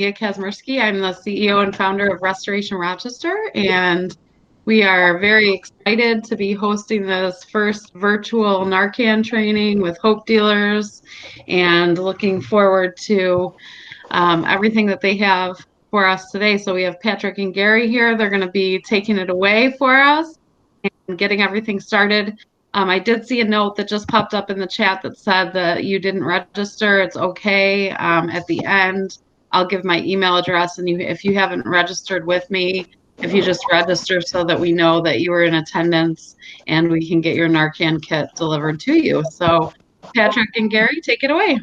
Leah Kazmersky. I'm the CEO and founder of Restoration Rochester, and we are very excited to be hosting this first virtual Narcan training with Hope Dealers and looking forward to everything that they have for us today. So we have Patrick and Gary here. They're going to be taking it away for us and getting everything started. I did see a note that just popped up in the chat that said that you didn't register. It's okay. At the end, I'll give my email address, and if you haven't registered with me, if you just register so that we know that you were in attendance and we can get your Narcan kit delivered to you. So Patrick and Gary, take it away.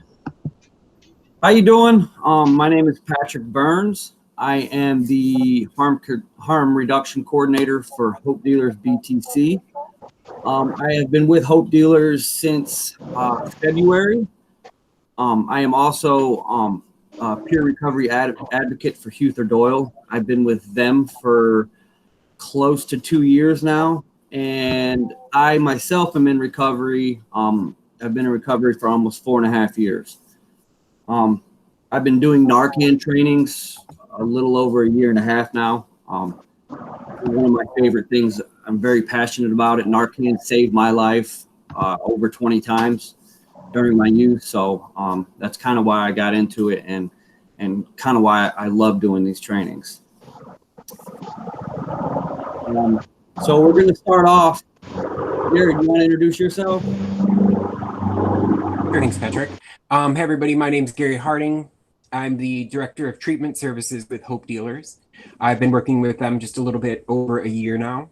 How you doing? My name is Patrick Burns. I am the harm reduction coordinator for Hope Dealers BTC. I have been with Hope Dealers since February. I am also a peer recovery advocate for Huther Doyle. I've been with them for close to 2 years now, and I myself am in recovery. I've been in recovery for almost 4.5 years. I've been doing Narcan trainings a little over 1.5 years now. One of my favorite things. I'm very passionate about it. Narcan saved my life over 20 times during my youth. So that's kind of why I got into it and kind of why I love doing these trainings. So we're going to start off. Gary, do you want to introduce yourself? Thanks, Patrick. Hey, everybody. My name is Gary Harding. I'm the Director of Treatment Services with Hope Dealers. I've been working with them just a little bit over 1 year now.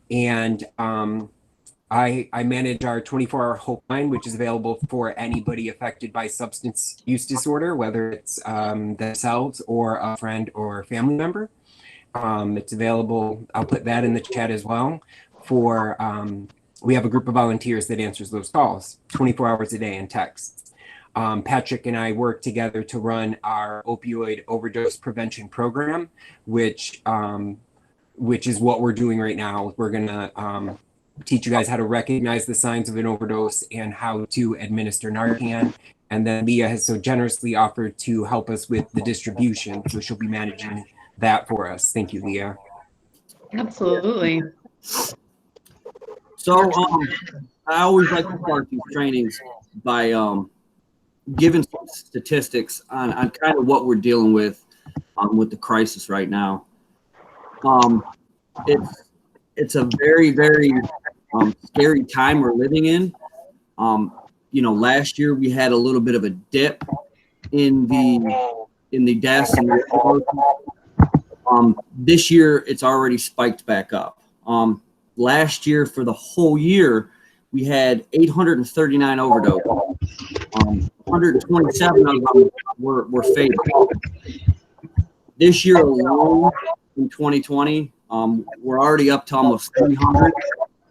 And I manage our 24-hour Hope line, which is available for anybody affected by substance use disorder, whether it's themselves or a friend or family member. It's available. I'll put that in the chat as well. We have a group of volunteers that answers those calls 24 hours a day in text. Patrick and I work together to run our opioid overdose prevention program, which is what we're doing right now. We're going to teach you guys how to recognize the signs of an overdose and how to administer Narcan. And then Leah has so generously offered to help us with the distribution. So she'll be managing that for us. Thank you, Leah. Absolutely. So I always like to start these trainings by giving some statistics on kind of what we're dealing with the crisis right now. It's a very, very scary time we're living in. Last year we had a little bit of a dip in the deaths and this year it's already spiked back up. Last year for the whole year we had 839 overdoses. 127 of them were fatal. This year alone in 2020, we're already up to almost 300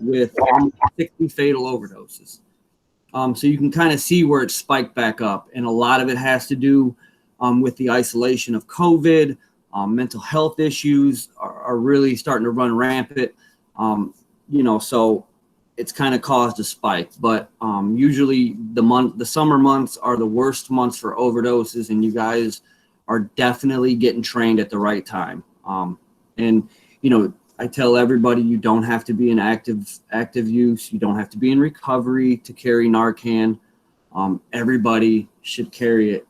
with 60 fatal overdoses. So you can kind of see where it spiked back up. And a lot of it has to do with the isolation of COVID. Mental health issues are really starting to run rampant. So it's kind of caused a spike. But usually the summer months are the worst months for overdoses, and you guys are definitely getting trained at the right time. I tell everybody you don't have to be in active use. You don't have to be in recovery to carry Narcan. Everybody should carry it.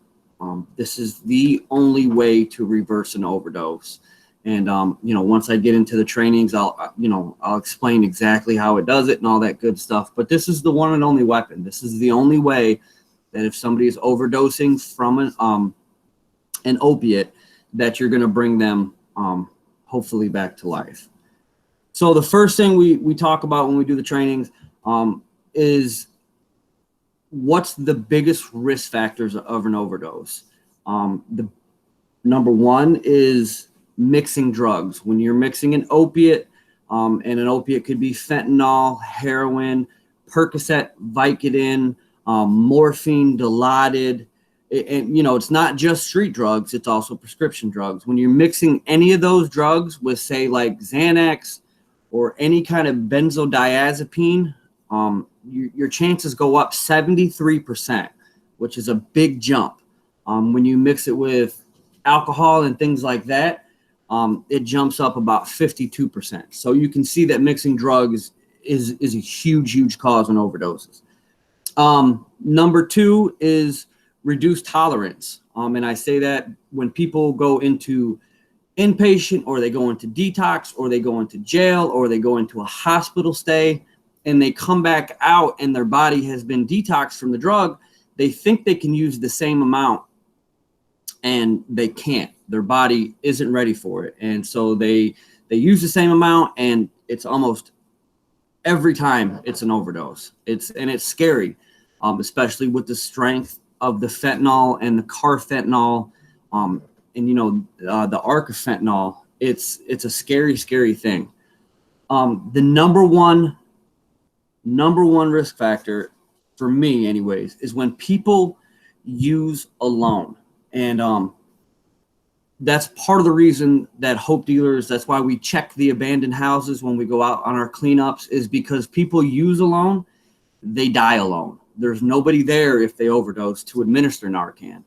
This is the only way to reverse an overdose. And, once I get into the trainings, I'll explain exactly how it does it and all that good stuff. But this is the one and only weapon. This is the only way that if somebody is overdosing from an opiate, that you're going to bring them hopefully back to life. So the first thing we talk about when we do the trainings is what's the biggest risk factors of an overdose. The number one is mixing drugs. When you're mixing an opiate, and an opiate could be fentanyl, heroin, Percocet, Vicodin, morphine, Dilaudid. And it's not just street drugs, it's also prescription drugs. When you're mixing any of those drugs with, say, like Xanax or any kind of benzodiazepine, your chances go up 73%, which is a big jump. When you mix it with alcohol and things like that, it jumps up about 52%. So you can see that mixing drugs is a huge cause in overdoses. Number 2 is reduced tolerance. And I say that when people go into inpatient, or they go into detox, or they go into jail, or they go into a hospital stay, and they come back out and their body has been detoxed from the drug, they think they can use the same amount, and they can't. Their body isn't ready for it. And so they use the same amount, and it's almost every time it's an overdose. It's scary, especially with the strength of the fentanyl and the carfentanil, and the arcafentanil. It's a scary thing. The number one risk factor for me, anyways, is when people use alone. And that's part of the reason that Hope Dealers, that's why we check the abandoned houses when we go out on our cleanups, is because people use alone, they die alone. There's nobody there if they overdose to administer Narcan.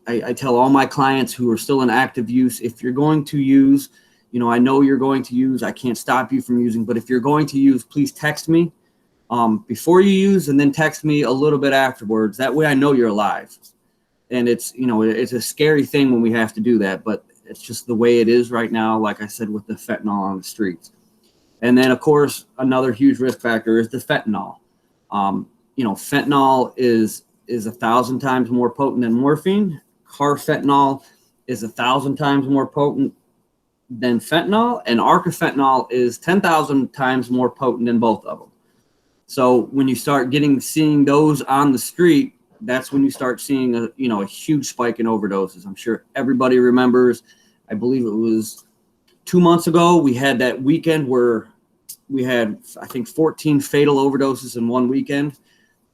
I tell all my clients who are still in active use, if you're going to use, I know you're going to use, I can't stop you from using, but if you're going to use, please text me before you use, and then text me a little bit afterwards. That way I know you're alive. And it's a scary thing when we have to do that, but it's just the way it is right now, like I said, with the fentanyl on the streets. And then, of course, another huge risk factor is the fentanyl. Fentanyl is 1,000 times more potent than morphine. Carfentanil is 1,000 times more potent than fentanyl, and arcafentanil is 10,000 times more potent than both of them. So when you start seeing those on the street, that's when you start seeing a huge spike in overdoses. I'm sure everybody remembers, I believe it was 2 months ago, we had that weekend where we had, I think, 14 fatal overdoses in one weekend.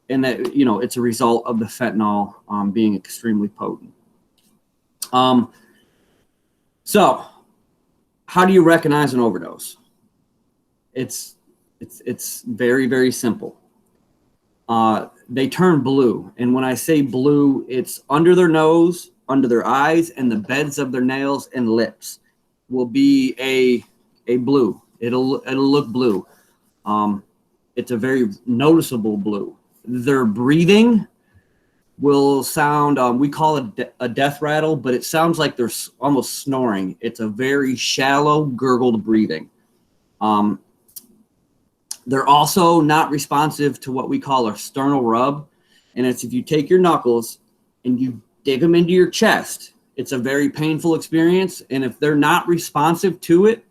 And that, it's a result of the fentanyl being extremely potent. So how do you recognize an overdose? It's very simple. They turn blue. And when I say blue, it's under their nose, under their eyes, and the beds of their nails and lips will be a blue. It'll look blue. It's a very noticeable blue. Their breathing will sound, we call it a death rattle, but it sounds like they're almost snoring. It's a very shallow, gurgled breathing. They're also not responsive to what we call a sternal rub. And it's if you take your knuckles and you dig them into your chest, it's a very painful experience. And if they're not responsive to it,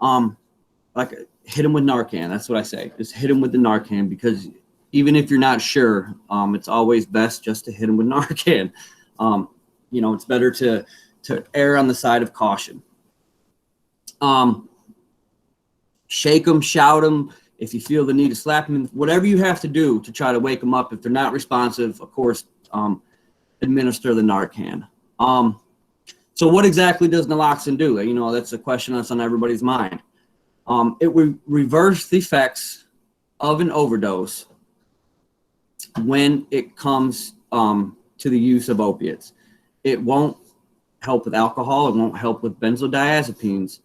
hit them with Narcan. That's what I say. Just hit them with the Narcan, because even if you're not sure, it's always best just to hit them with Narcan. It's better to err on the side of caution. Shake them, shout them. If you feel the need to slap them, whatever you have to do to try to wake them up. If they're not responsive, of course, administer the Narcan. So what exactly does naloxone do? That's a question that's on everybody's mind. It will reverse the effects of an overdose when it comes to the use of opiates. It won't help with alcohol. It won't help with benzodiazepines.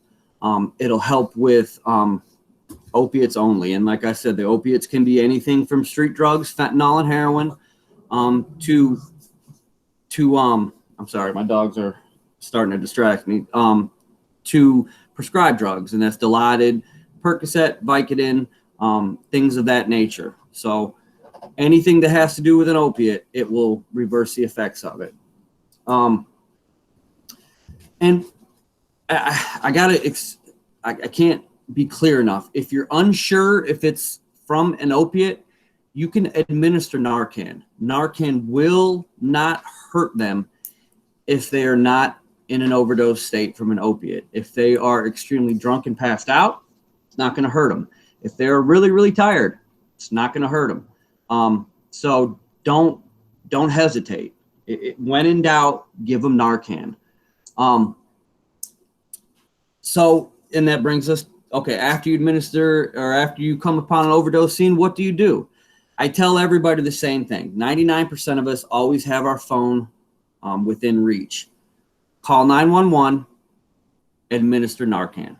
It'll help with opiates only. And like I said, the opiates can be anything from street drugs, fentanyl and heroin, to I'm sorry, my dogs are starting to distract me, to prescribed drugs, and that's Dilaudid, Percocet, Vicodin, things of that nature. So anything that has to do with an opiate, it will reverse the effects of it. And I can't be clear enough. If you're unsure if it's from an opiate, you can administer Narcan. Narcan will not hurt them if they are not in an overdose state from an opiate. If they are extremely drunk and passed out, it's not going to hurt them. If they're really tired, it's not going to hurt them. So don't hesitate. When in doubt, give them Narcan. And that brings us, okay, after you administer or after you come upon an overdose scene, what do? I tell everybody the same thing. 99% of us always have our phone within reach. Call 911, administer Narcan.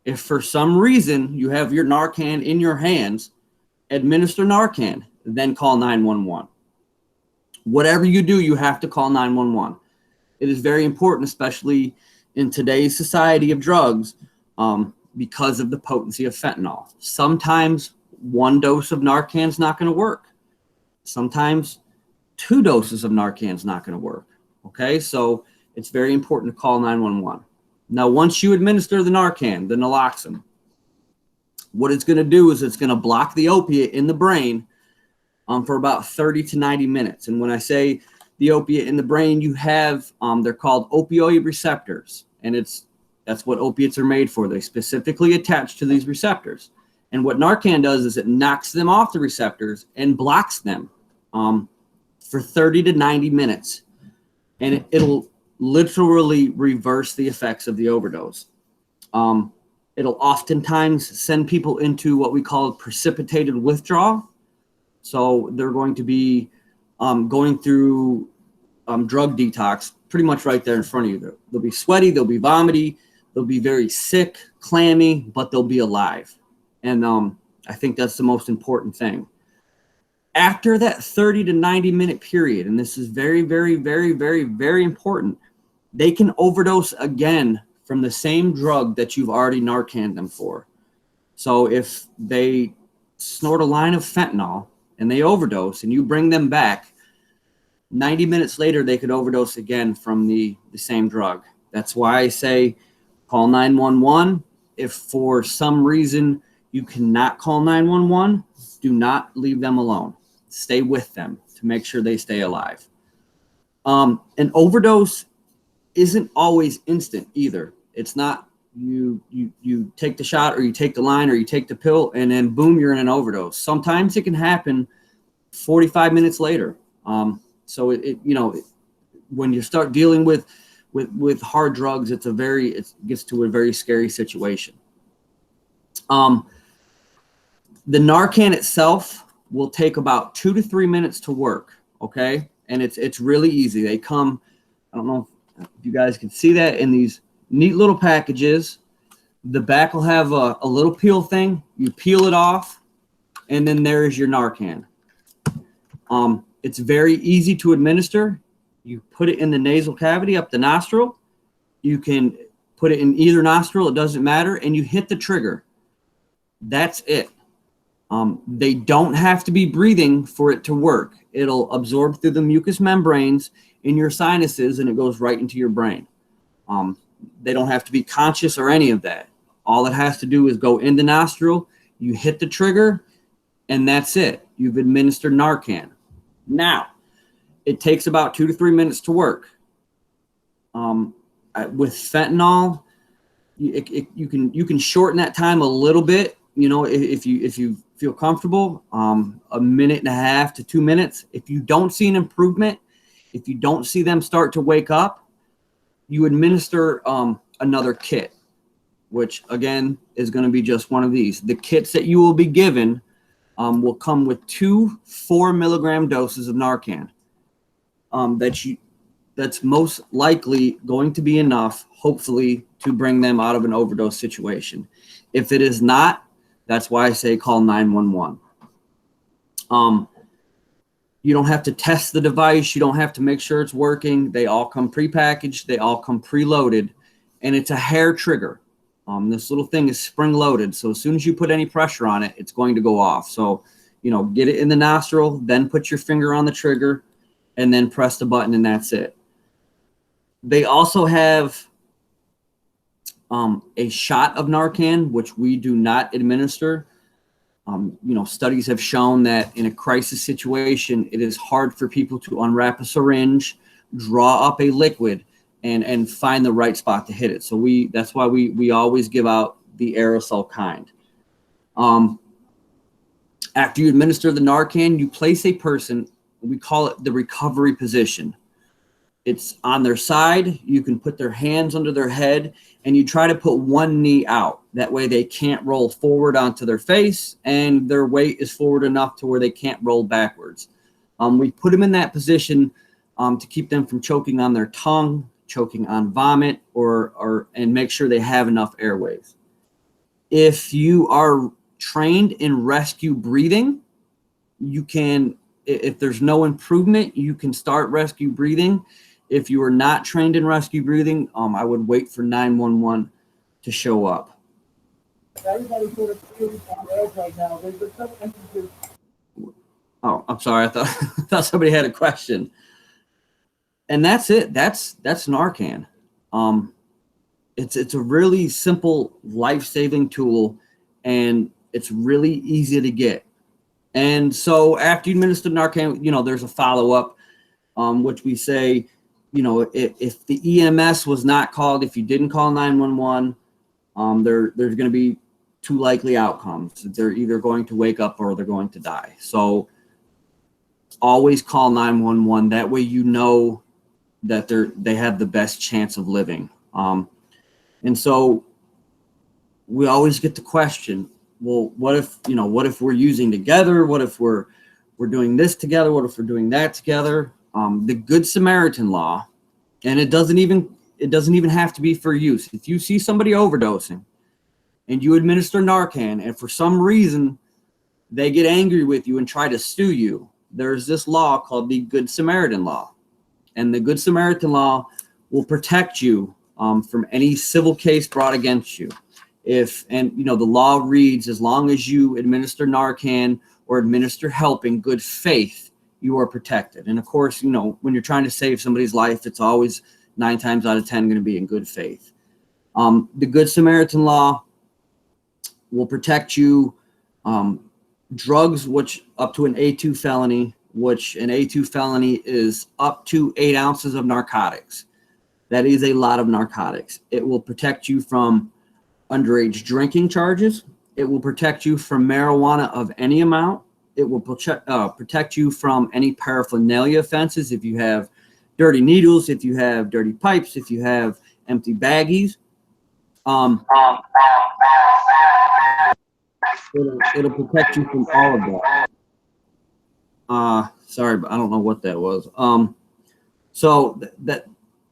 If for some reason you have your Narcan in your hands, administer Narcan, then call 911. Whatever you do, you have to call 911. It is very important, especially in today's society of drugs, because of the potency of fentanyl. Sometimes one dose of Narcan is not going to work. Sometimes 2 doses of Narcan is not going to work. Okay, so it's very important to call 911. Now, once you administer the Narcan, the naloxone, what it's going to do is it's going to block the opiate in the brain for about 30 to 90 minutes. And when I say the opiate in the brain, you have, they're called opioid receptors. And that's what opiates are made for. They specifically attach to these receptors. And what Narcan does is it knocks them off the receptors and blocks them for 30 to 90 minutes. And it'll literally reverse the effects of the overdose. It'll oftentimes send people into what we call precipitated withdrawal. So they're going to be going through drug detox pretty much right there in front of you. They'll be sweaty, they'll be vomity, they'll be very sick, clammy, but they'll be alive. And I think that's the most important thing. After that 30 to 90 minute period, and this is very, very, very, very, very important, they can overdose again from the same drug that you've already Narcaned them for. So if they snort a line of fentanyl and they overdose and you bring them back, 90 minutes later, they could overdose again from the same drug. That's why I say call 911. If for some reason you cannot call 911, do not leave them alone. Stay with them to make sure they stay alive. An overdose isn't always instant either. It's not you take the shot or you take the line or you take the pill and then boom, you're in an overdose. Sometimes it can happen 45 minutes later. So when you start dealing with hard drugs, it gets to a very scary situation. The Narcan itself will take about 2 to 3 minutes to work. Okay. And it's really easy. They come, I don't know if you guys can see that, in these neat little packages. The back will have a little peel thing. You peel it off, and then there's your Narcan. It's very easy to administer. You put it in the nasal cavity up the nostril. You can put it in either nostril, it doesn't matter, and you hit the trigger. That's it. They don't have to be breathing for it to work. It'll absorb through the mucous membranes in your sinuses, and it goes right into your brain. They don't have to be conscious or any of that. All it has to do is go in the nostril, you hit the trigger, and that's it. You've administered Narcan. Now, it takes about 2 to 3 minutes to work. With fentanyl, you can shorten that time a little bit. If you feel comfortable, 1.5 to 2 minutes. If you don't see an improvement, if you don't see them start to wake up, you administer another kit, which again is going to be just one of these. The kits that you will be given will come with 2 4-milligram doses of Narcan. That's most likely going to be enough, hopefully, to bring them out of an overdose situation. If it is not, that's why I say call 911. You don't have to test the device. You don't have to make sure it's working. They all come prepackaged. They all come preloaded, and it's a hair trigger. This little thing is spring loaded. So as soon as you put any pressure on it, it's going to go off. So, get it in the nostril, then put your finger on the trigger, and then press the button, and that's it. They also have a shot of Narcan, which we do not administer. Studies have shown that in a crisis situation, it is hard for people to unwrap a syringe, draw up a liquid, and find the right spot to hit it. So that's why we always give out the aerosol kind. After you administer the Narcan, you place a person, we call it the recovery position. It's on their side. You can put their hands under their head, and you try to put one knee out. That way they can't roll forward onto their face, and their weight is forward enough to where they can't roll backwards. We put them in that position to keep them from choking on their tongue, choking on vomit, and make sure they have enough airways. If you are trained in rescue breathing, you can, if there's no improvement, you can start rescue breathing. If you are not trained in rescue breathing, I would wait for 911 to show up. Everybody sort of feels on edge right now. There's some instances. Oh, I'm sorry. I thought somebody had a question. And that's it. That's Narcan. It's a really simple life-saving tool, and it's really easy to get. And so after you administer Narcan, there's a follow-up, which we say, if the EMS was not called, if you didn't call 911, there's going to be two likely outcomes. They're either going to wake up or they're going to die. So always call 911. That way you know that they have the best chance of living. And so we always get the question, well, what if we're using together? What if we're doing this together? What if we're doing that together? The Good Samaritan law, and it doesn't even have to be for use. If you see somebody overdosing and you administer Narcan, and for some reason they get angry with you and try to sue you, there's this law called the Good Samaritan law. And the Good Samaritan law will protect you from any civil case brought against you. The law reads, as long as you administer Narcan or administer help in good faith, you are protected. And of course, when you're trying to save somebody's life, it's always 9 times out of 10 going to be in good faith. The Good Samaritan law will protect you. Drugs, which up to an A2 felony, which an A2 felony is up to 8 ounces of narcotics. That is a lot of narcotics. It will protect you from underage drinking charges. It will protect you from marijuana of any amount. It will protect you from any paraphernalia offenses. If you have dirty needles, if you have dirty pipes, if you have empty baggies. It'll protect you from all of that. Sorry, but I don't know what that was. So that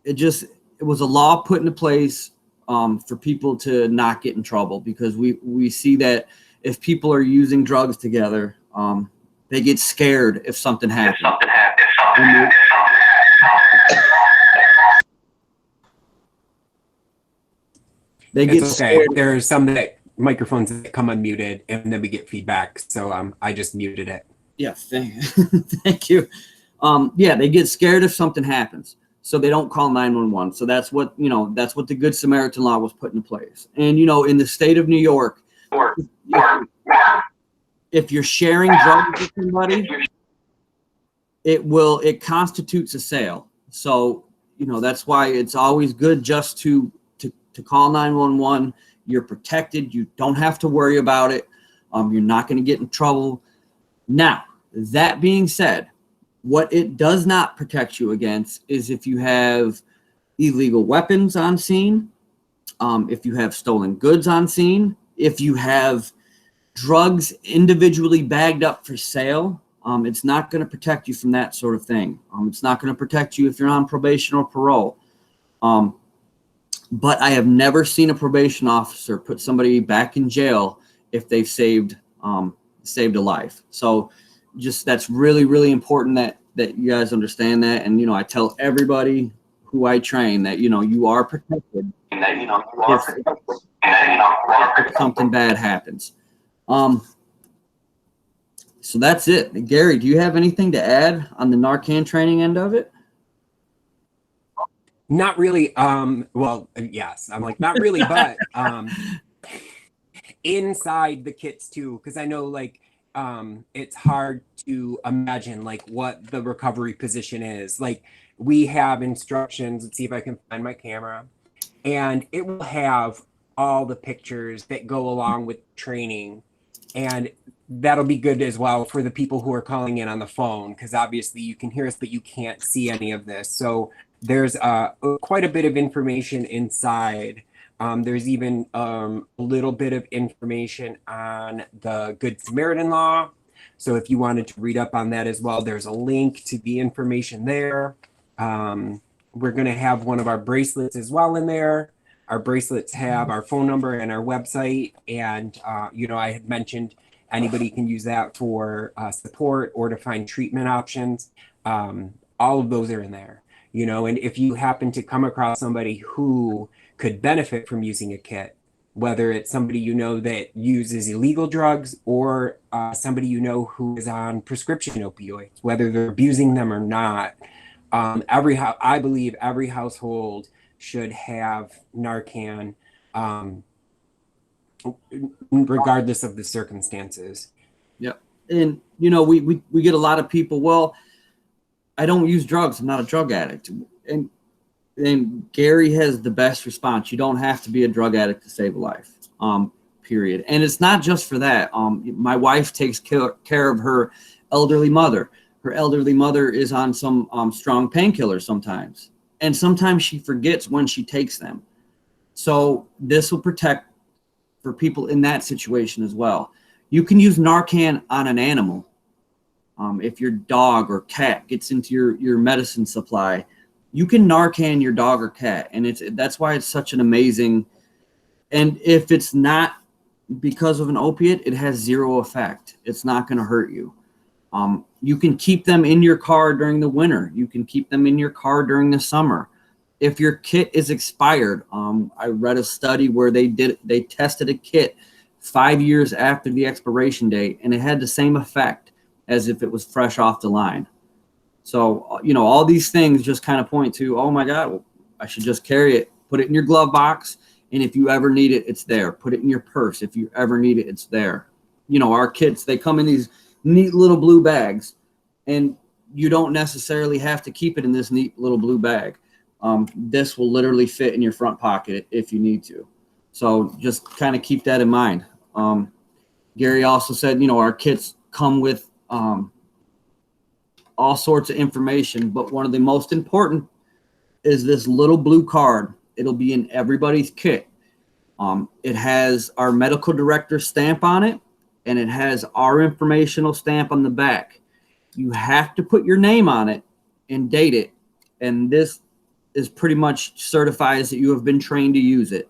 it was a law put into place for people to not get in trouble, because we see that if people are using drugs together, they get scared if something happens. They get scared. There's some that microphones that come unmuted, and then we get feedback. So I just muted it. Yeah, thank you. They get scared if something happens, so they don't call 911. So that's what the Good Samaritan law was put in place. And in the state of New York, if you're sharing drugs with somebody, it constitutes a sale. So that's why it's always good just to call 911. You're protected. You don't have to worry about it. You're not going to get in trouble. Now, that being said, what it does not protect you against is if you have illegal weapons on scene, if you have stolen goods on scene, if you have drugs individually bagged up for sale. It's not going to protect you from that sort of thing. It's not going to protect you if you're on probation or parole. But I have never seen a probation officer put somebody back in jail if they've saved a life. So that's really, really important that you guys understand that. And, I tell everybody who I train that, you are protected if something bad happens. So that's it. Gary, do you have anything to add on the Narcan training end of it? Not really. Well, yes, I'm like, not really, but inside the kits too, because I know it's hard to imagine what the recovery position is. We have instructions. Let's see if I can find my camera, and it will have all the pictures that go along with training, and that'll be good as well for the people who are calling in on the phone, because obviously you can hear us, but you can't see any of this. So there's quite a bit of information inside. There's even a little bit of information on the Good Samaritan law. So if you wanted to read up on that as well, there's a link to the information there. We're going to have one of our bracelets as well in there. Our bracelets have our phone number and our website. And, I had mentioned anybody can use that for support or to find treatment options. All of those are in there, and if you happen to come across somebody who could benefit from using a kit, whether it's somebody that uses illegal drugs or somebody who is on prescription opioids, whether they're abusing them or not, I believe every household should have Narcan, regardless of the circumstances. Yep. And we get a lot of people, well, I don't use drugs, I'm not a drug addict. And Gary has the best response. You don't have to be a drug addict to save a life. Period. And it's not just for that. My wife takes care of her elderly mother. Her elderly mother is on some strong painkillers sometimes. And sometimes she forgets when she takes them. So this will protect for people in that situation as well. You can use Narcan on an animal. If your dog or cat gets into your medicine supply, you can Narcan your dog or cat. And that's why it's such an amazing, and if it's not because of an opiate, it has zero effect. It's not going to hurt you. You can keep them in your car during the winter. You can keep them in your car during the summer. If your kit is expired, I read a study where they tested a kit 5 years after the expiration date, and it had the same effect as if it was fresh off the line. So, all these things just kind of point to, oh my God, well, I should just carry it, put it in your glove box. And if you ever need it, it's there. Put it in your purse. If you ever need it, it's there. Our kits, they come in these neat little blue bags, and you don't necessarily have to keep it in this neat little blue bag. This will literally fit in your front pocket if you need to. So just kind of keep that in mind. Gary also said, our kits come with all sorts of information, but one of the most important is this little blue card. It'll be in everybody's kit. It has our medical director stamp on it, and it has our informational stamp on the back. You have to put your name on it and date it, and this is pretty much certifies that you have been trained to use it.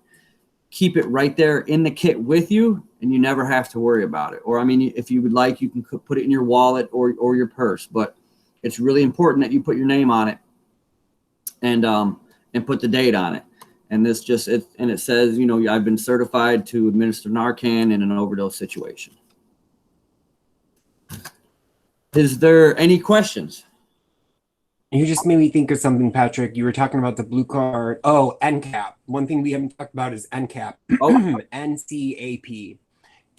Keep it right there in the kit with you, and you never have to worry about it. Or, if you would like, you can put it in your wallet or your purse, but it's really important that you put your name on it and put the date on it. And it says, I've been certified to administer Narcan in an overdose situation. Is there any questions? You just made me think of something, Patrick. You were talking about the blue card. Oh, NCAP. One thing we haven't talked about is NCAP. Oh. NCAP.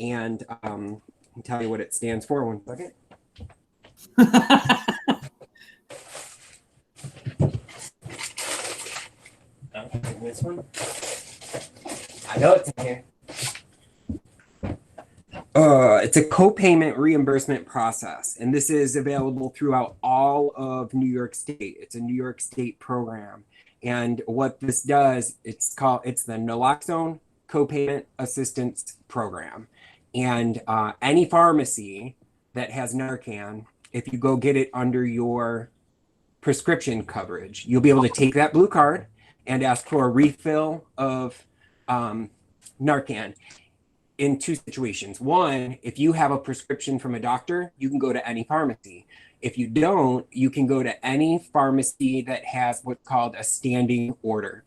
And I'll tell you what it stands for. One second. This one. I know it's in here. It's a co-payment reimbursement process, and this is available throughout all of New York State. It's a New York State program, and what this does, it's the Naloxone Co-Payment Assistance Program, and any pharmacy that has Narcan, if you go get it under your prescription coverage, you'll be able to take that blue card and ask for a refill of Narcan. In two situations. One, if you have a prescription from a doctor, you can go to any pharmacy. If you don't, you can go to any pharmacy that has what's called a standing order.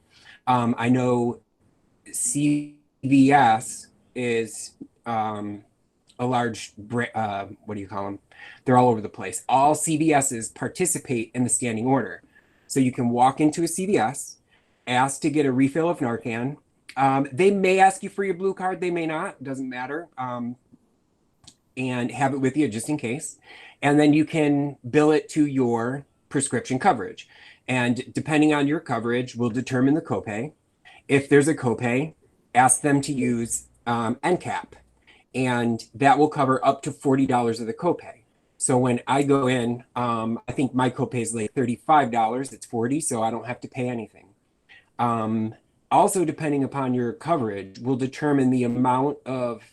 I know CVS is a large, what do you call them? They're all over the place. All CVSs participate in the standing order. So you can walk into a CVS, ask to get a refill of Narcan. They may ask you for your blue card. They may not. Doesn't matter. And have it with you just in case. And then you can bill it to your prescription coverage. And depending on your coverage will determine the copay. If there's a copay, ask them to use NCAP. And that will cover up to $40 of the copay. So when I go in, I think my copay is like $35. It's $40, so I don't have to pay anything. Also, depending upon your coverage, will determine the amount of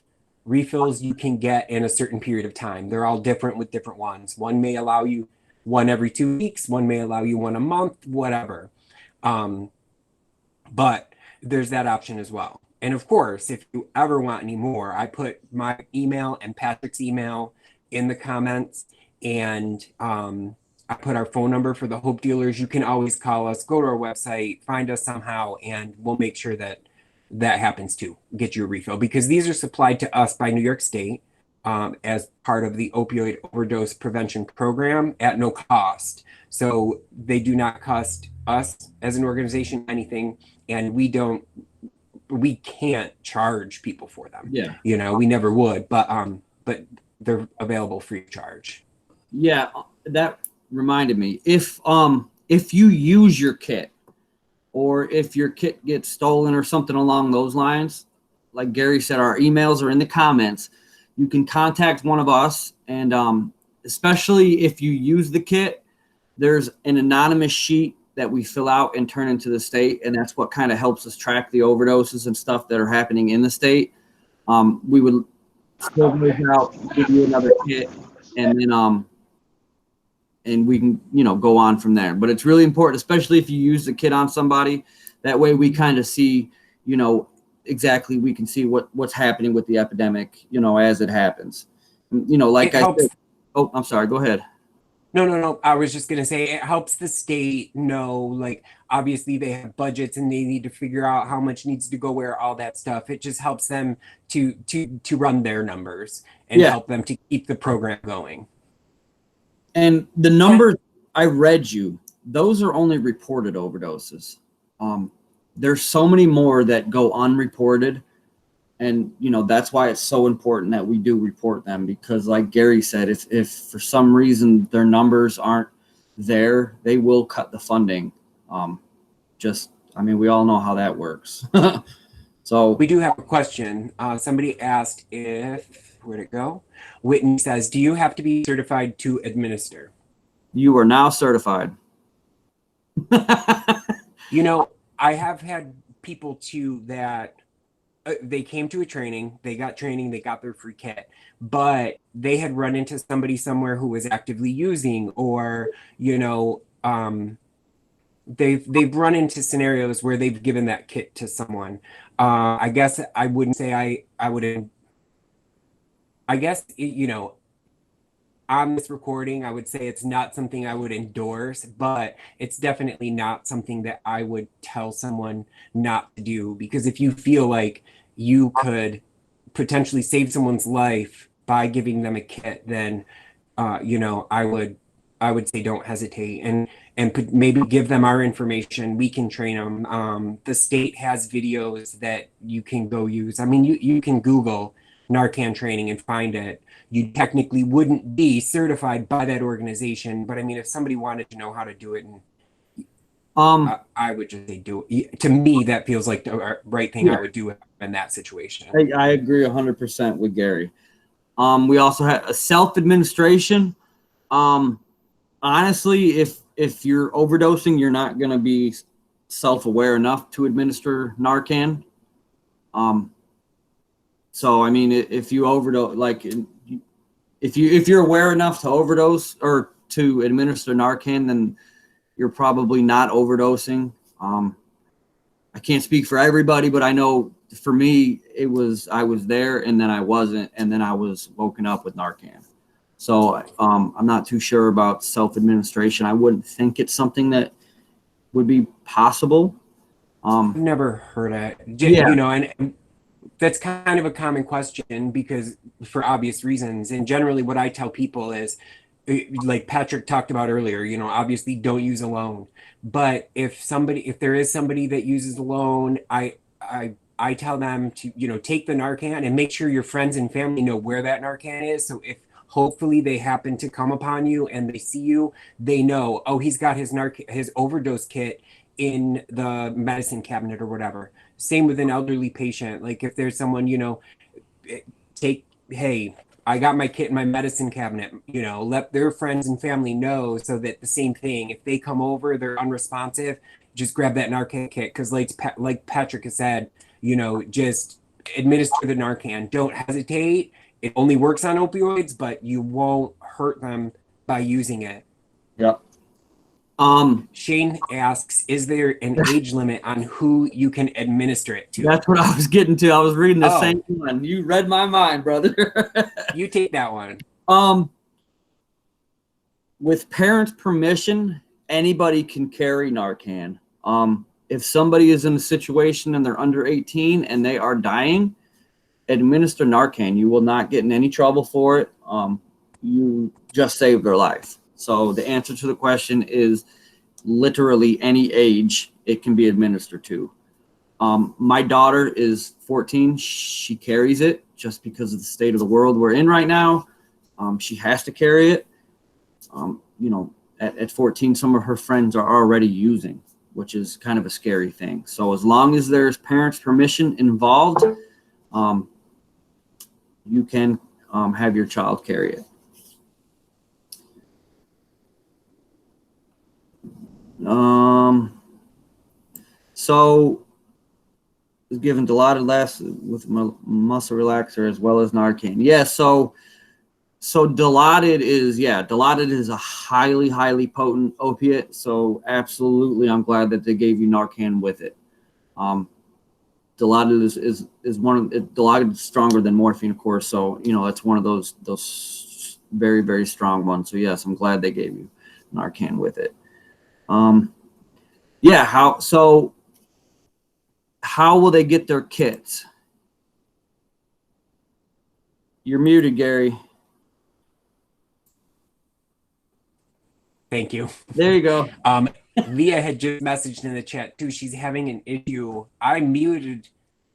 refills you can get in a certain period of time. They're all different with different ones. One may allow you one every 2 weeks. One may allow you one a month, whatever. But there's that option as well. And of course, if you ever want any more, I put my email and Patrick's email in the comments, and I put our phone number for the Hope Dealers. You can always call us, go to our website, find us somehow, and we'll make sure that that happens too. Get you a refill, because these are supplied to us by New York State as part of the opioid overdose prevention program at no cost. So they do not cost us as an organization anything, and we can't charge people for them. Yeah. You know, we never would, but they're available free of charge. Yeah, that reminded me. If you use your kit, or if your kit gets stolen or something along those lines, like Gary said, our emails are in the comments. You can contact one of us, and especially if you use the kit, there's an anonymous sheet that we fill out and turn into the state, and that's what kind of helps us track the overdoses and stuff that are happening in the state. We would fill those out, give you another kit, and then and we can, go on from there. But it's really important, especially if you use the kit on somebody. That way we kind of see, exactly, we can see what's happening with the epidemic, as it happens. Like I said, oh, I'm sorry, go ahead. No. I was just going to say, it helps the state know, like, obviously they have budgets and they need to figure out how much needs to go where, all that stuff. It just helps them to run their numbers and help them to keep the program going. And the numbers I read you, those are only reported overdoses. There's so many more that go unreported. And, that's why it's so important that we do report them, because like Gary said, if for some reason their numbers aren't there, they will cut the funding. We all know how that works. So we do have a question. Somebody asked where'd it go? Whitney says, do you have to be certified to administer? You are now certified. I have had people too that they came to a training, they got their free kit, but they had run into somebody somewhere who was actively using, or, they've run into scenarios where they've given that kit to someone. I guess I wouldn't say I would, I guess, on this recording, I would say it's not something I would endorse, but it's definitely not something that I would tell someone not to do, because if you feel like you could potentially save someone's life by giving them a kit, then, I would say don't hesitate, and maybe give them our information. We can train them. The state has videos that you can go use. I mean, you can Google Narcan training and find it. You technically wouldn't be certified by that organization, but I mean, if somebody wanted to know how to do it, and I would just say do it. To me, that feels like the right thing I would do in that situation. I agree 100% with Gary. We also have a self-administration. Honestly, if you're overdosing, you're not going to be self-aware enough to administer Narcan. So I mean, if you overdose, like if you're aware enough to overdose or to administer Narcan, then you're probably not overdosing. I can't speak for everybody, but I know for me, I was there and then I wasn't, and then I was woken up with Narcan. So I'm not too sure about self-administration. I wouldn't think it's something that would be possible. I've never heard it. And that's kind of a common question, because for obvious reasons. And generally what I tell people is, like Patrick talked about earlier, obviously don't use alone. But if there is somebody that uses alone, I tell them to, take the Narcan and make sure your friends and family know where that Narcan is. So if hopefully they happen to come upon you and they see you, they know, oh, he's got his overdose kit in the medicine cabinet or whatever. Same with an elderly patient. Like if there's someone, hey, I got my kit in my medicine cabinet, let their friends and family know, so that the same thing, if they come over, they're unresponsive, just grab that Narcan kit. Because like Patrick has said, just administer the Narcan. Don't hesitate. It only works on opioids, but you won't hurt them by using it. Yep. Shane asks, is there an age limit on who you can administer it to? That's what I was getting to. I was reading the Oh. same one. You read my mind, brother. You take that one. With parents' permission, anybody can carry Narcan. If somebody is in a situation and they're under 18 and they are dying, administer Narcan. You will not get in any trouble for it. You just save their life. So the answer to the question is literally any age it can be administered to. My daughter is 14. She carries it just because of the state of the world we're in right now. She has to carry it. At 14, some of her friends are already using, which is kind of a scary thing. So as long as there's parents' permission involved, you can have your child carry it. So is given Dilaudid last with muscle relaxer as well as Narcan. Yeah, so Dilaudid is a highly potent opiate. So absolutely, I'm glad that they gave you Narcan with it. Dilaudid is one of Dilaudid is stronger than morphine, of course. So it's one of those very, very strong ones. So yes, I'm glad they gave you Narcan with it. How will they get their kits? You're muted, Gary. Thank you. There you go. Leah had just messaged in the chat too. She's having an issue. I muted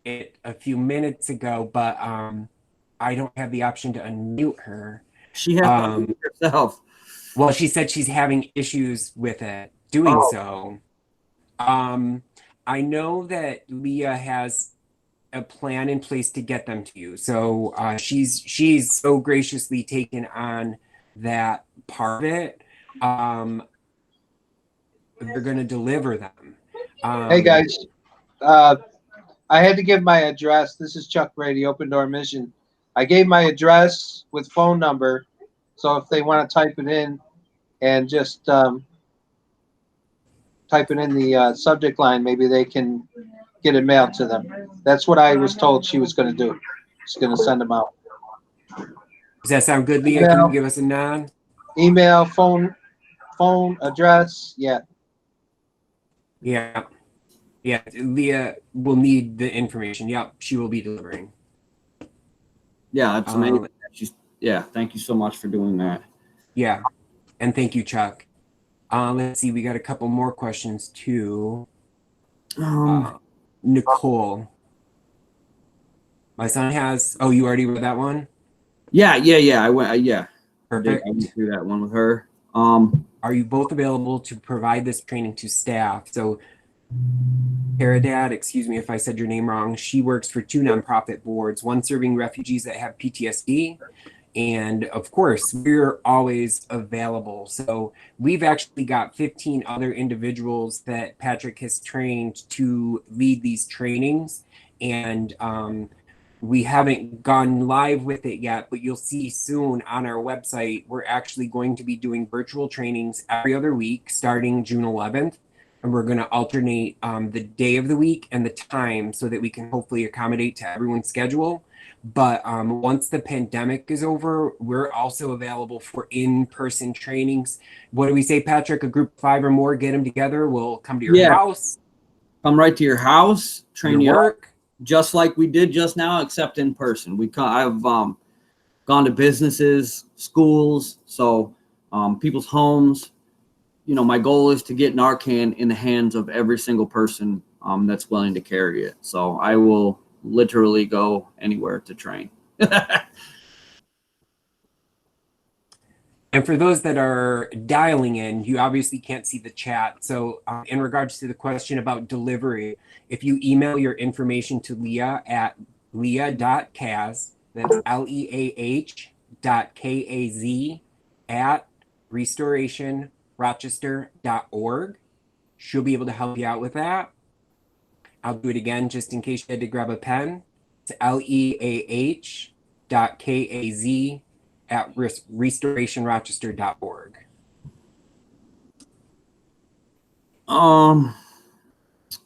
it a few minutes ago, but I don't have the option to unmute her. She has to unmute herself. Well, she said she's having issues with it doing so. I know that Leah has a plan in place to get them to you. So she's so graciously taken on that part of it. They're going to deliver them. Hey guys, I had to give my address. This is Chuck Brady, Open Door Mission. I gave my address with phone number, so if they want to type it in and just type it in the subject line, maybe they can get it mailed to them. That's what I was told she was going to do. She's going to send them out. Does that sound good, Leah? Can you give us a nod? Email, phone, address, yeah. Yeah. Leah will need the information. Yep, she will be delivering. Yeah, it's amazing. Thank you so much for doing that. Yeah, and thank you, Chuck. Let's see, we got a couple more questions too. Nicole. My son has. Oh, you already read that one? Yeah. I went. Perfect. I went through that one with her. Are you both available to provide this training to staff? So, Paradad, excuse me if I said your name wrong. She works for 2 nonprofit boards, one serving refugees that have PTSD. And of course, we're always available. So we've actually got 15 other individuals that Patrick has trained to lead these trainings. And we haven't gone live with it yet, but you'll see soon on our website, we're actually going to be doing virtual trainings every other week starting June 11th. And we're going to alternate the day of the week and the time so that we can hopefully accommodate to everyone's schedule. But once the pandemic is over, we're also available for in-person trainings. What do we say, Patrick? A group of 5 or more, get them together. We'll come to your house. Come right to your house, train you work. Just like we did just now, except in person. I've gone to businesses, schools, so people's homes. My goal is to get Narcan in the hands of every single person that's willing to carry it. So I will literally go anywhere to train. And for those that are dialing in, you obviously can't see the chat. So in regards to the question about delivery, if you email your information to Leah at leah.kaz, that's leah.kaz at restorationrochester.org, she'll be able to help you out with that. I'll do it again just in case you had to grab a pen. It's leah.kaz at restorationrochester.org. Um,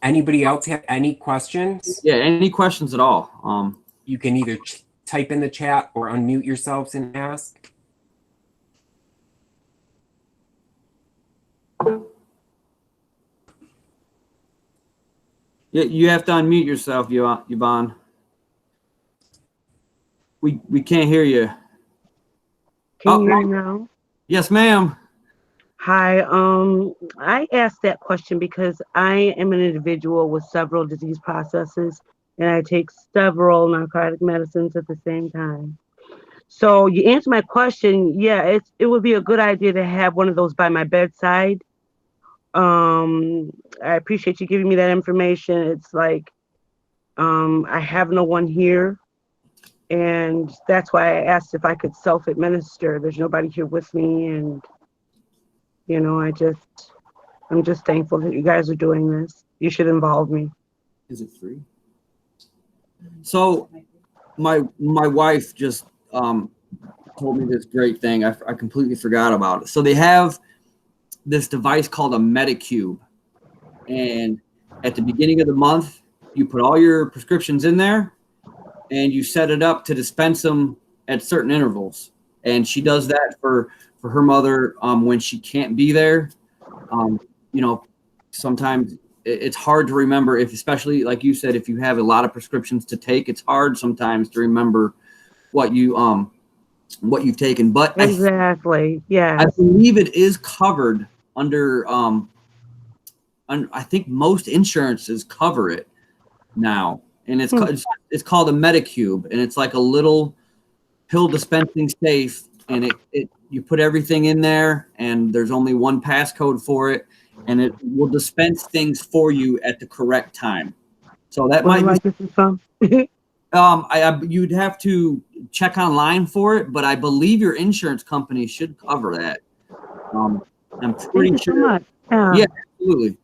Anybody else have any questions? yeah, any questions at all? You can either type in the chat or unmute yourselves and ask. Yeah, you have to unmute yourself, Yvonne. We can't hear you. Can you hear Oh, me now? yes, ma'am. Hi. I asked that question because I am an individual with several disease processes and I take several narcotic medicines at the same time. So you answer my question, yeah, it would be a good idea to have one of those by my bedside. I appreciate you giving me that information. It's like I have no one here. And that's why I asked if I could self-administer. There's nobody here with me, and you know, I'm just thankful that you guys are doing this. You should involve me. Is it free? So my wife just told me this great thing. I completely forgot about it. So they have this device called a Medicube, and at the beginning of the month, you put all your prescriptions in there, and you set it up to dispense them at certain intervals. And she does that for her mother when she can't be there. You know, sometimes it's hard to remember if, especially like you said, if you have a lot of prescriptions to take, it's hard sometimes to remember what you've taken. But Exactly. I Yes. believe it is covered under I think most insurances cover it now, and it's called a Medicube, and it's like a little pill dispensing safe, and it you put everything in there, and there's only one passcode for it, and it will dispense things for you at the correct time. So that Where might do be I get this from? you'd have to check online for it, but I believe your insurance company should cover that. I'm Thank pretty you so sure. much. Yeah, absolutely.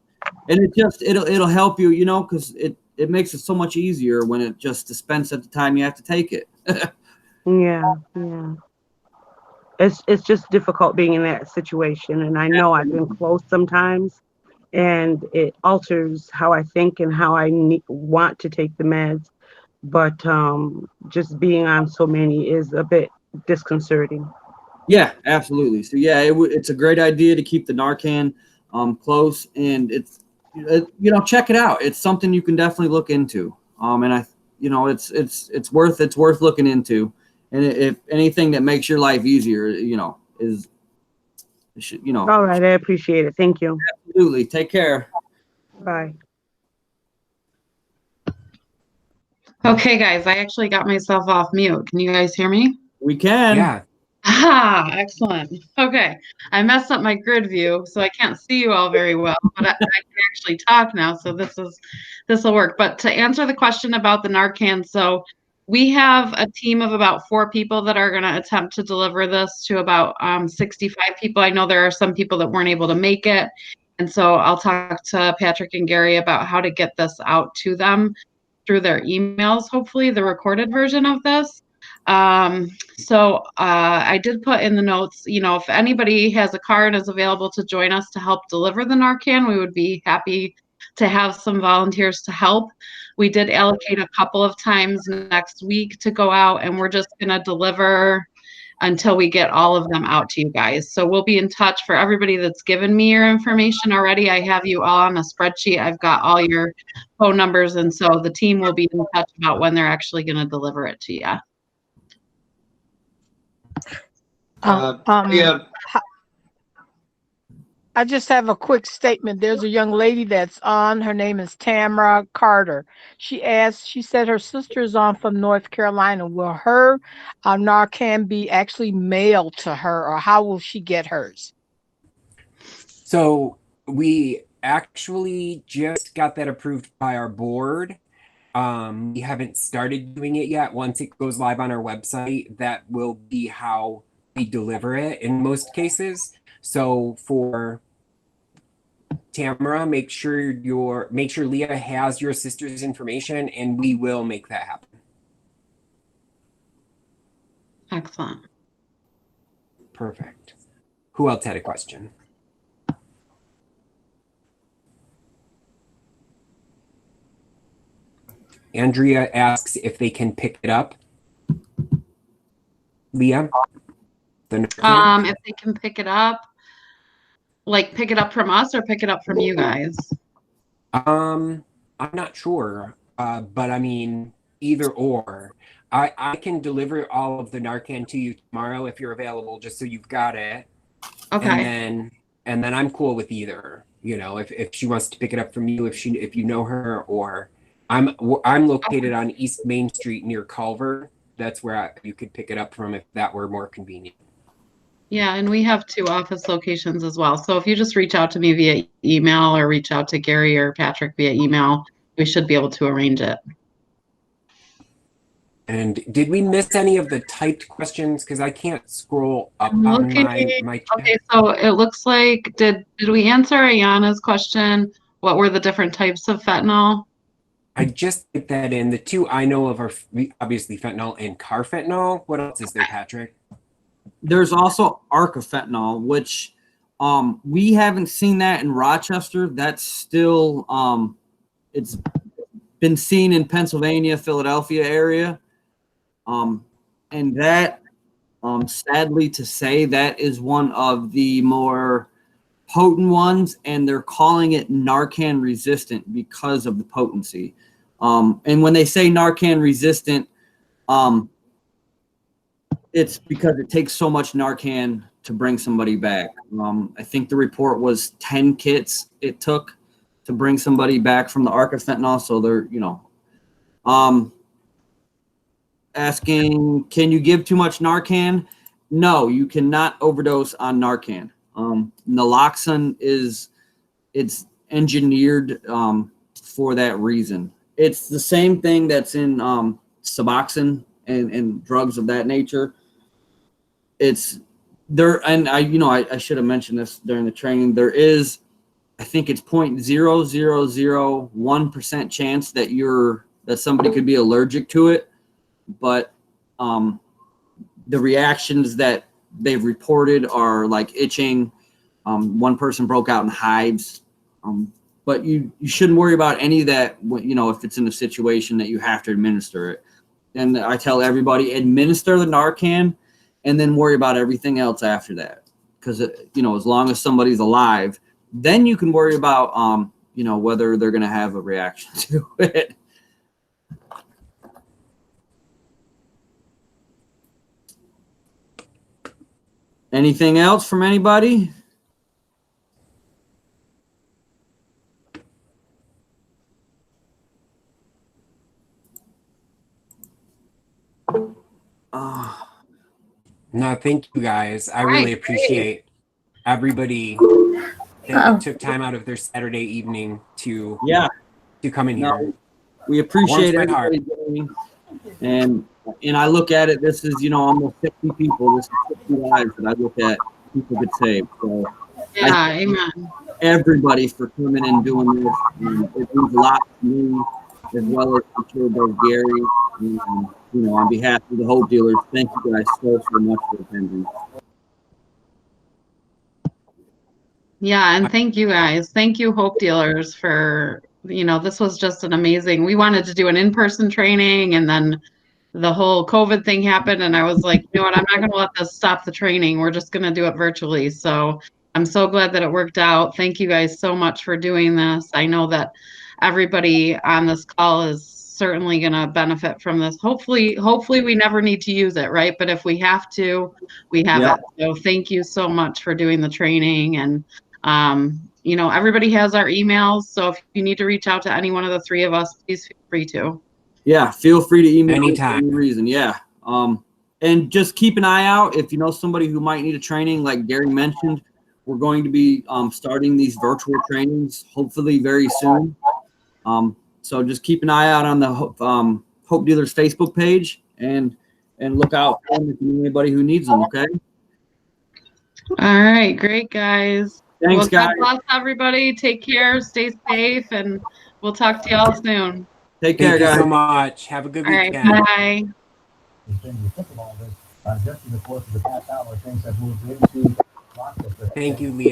And it'll help you, because it makes it so much easier when it just dispenses at the time you have to take it. Yeah, yeah. It's just difficult being in that situation, and I know I've been close sometimes, and it alters how I think and how I want to take the meds. But just being on so many is a bit disconcerting. Yeah, absolutely. So yeah, it's a great idea to keep the Narcan close, and check it out. It's something you can definitely look into. And it's worth looking into. And if anything that makes your life easier, is All right, I appreciate it. Thank you. absolutely. Take care. Bye. Okay, guys, I actually got myself off mute. Can you guys hear me? We can. Yeah. Ah, excellent. Okay, I messed up my grid view, so I can't see you all very well, but I can actually talk now, so this will work. But to answer the question about the Narcan, so we have a team of about 4 people that are going to attempt to deliver this to about 65 people. I know there are some people that weren't able to make it, and so I'll talk to Patrick and Gary about how to get this out to them through their emails, hopefully the recorded version of this. I did put in the notes, if anybody has a car and is available to join us to help deliver the Narcan, we would be happy to have some volunteers to help. We did allocate a couple of times next week to go out, and we're just going to deliver until we get all of them out to you guys. So we'll be in touch. For everybody that's given me your information already, I have you all on a spreadsheet. I've got all your phone numbers, and so the team will be in touch about when they're actually going to deliver it to you. Yeah, I just have a quick statement. There's a young lady that's on. Her name is Tamara Carter. She said her sister is on from North Carolina. Will her Narcan be actually mailed to her, or how will she get hers? So we actually just got that approved by our board. We haven't started doing it yet. Once it goes live on our website, that will be how we deliver it in most cases. So for Tamara, make sure Leah has your sister's information, and we will make that happen. Excellent. Perfect. Who else had a question? Andrea asks if they can pick it up. Leah? If they can pick it up, like pick it up from us or pick it up from you guys. I'm not sure, but I mean, either or. I can deliver all of the Narcan to you tomorrow if you're available, just so you've got it. Okay. And then I'm cool with either. You know, if she wants to pick it up from you, if you know her, or I'm located on East Main Street near Culver. That's where you could pick it up from if that were more convenient. Yeah, and we have 2 office locations as well. So if you just reach out to me via email or reach out to Gary or Patrick via email, we should be able to arrange it. And did we miss any of the typed questions? Because I can't scroll up I'm on looking. my Okay, so it looks like did we answer Ayana's question? What were the different types of fentanyl? I just put that in. The 2 I know of are obviously fentanyl and carfentanil. What else is there, Patrick? There's also arcafentanil, which we haven't seen that in Rochester. That's still it's been seen in Pennsylvania, Philadelphia area. And that, sadly to say, that is one of the more potent ones, and they're calling it Narcan resistant because of the potency. And when they say Narcan resistant, it's because it takes so much Narcan to bring somebody back. I think the report was 10 kits it took to bring somebody back from the arcafentanil. So they're, asking, can you give too much Narcan? No, you cannot overdose on Narcan. Naloxone it's engineered for that reason. It's the same thing that's in Suboxone and drugs of that nature. It's there, and I should have mentioned this during the training. There is, I think it's 0.0001% chance that somebody could be allergic to it, but the reactions that they've reported are like itching. One person broke out in hives, but you shouldn't worry about any of that. If it's in a situation that you have to administer it, and I tell everybody, administer the Narcan, and then worry about everything else after that. Because as long as somebody's alive, then you can worry about whether they're going to have a reaction to it. Anything else from anybody? No, thank you guys. I really appreciate everybody that took time out of their Saturday evening to come in here. We appreciate everybody joining, and I look at it. This is almost 60 people. This is 60 lives that I look at people get saved. So yeah, amen. Everybody for coming and doing this. It means a lot to me, as well as I'm sure both Gary. On behalf of the Hope Dealers, thank you guys so much for attending. Yeah, and thank you guys. Thank you, Hope Dealers, for, this was just an amazing, we wanted to do an in-person training, and then the whole COVID thing happened, and I was like, you know what, I'm not going to let this stop the training. We're just going to do it virtually. So I'm so glad that it worked out. Thank you guys so much for doing this. I know that everybody on this call is certainly going to benefit from this. Hopefully we never need to use it, right? But if we have to, we have it. So thank you so much for doing the training. And everybody has our emails. So if you need to reach out to any one of the 3 of us, please feel free to. Yeah, feel free to email anytime. For any reason. Yeah. And just keep an eye out if you know somebody who might need a training, like Gary mentioned. We're going to be starting these virtual trainings hopefully very soon. So just keep an eye out on the Hope Dealers Facebook page and look out for them if you know anybody who needs them. Okay. All right, great guys. Thanks, guys. God bless everybody. Take care. Stay safe, and we'll talk to y'all soon. Take care, guys. Thank you so much. Have a good weekend. All right, bye. Thank you, Leah.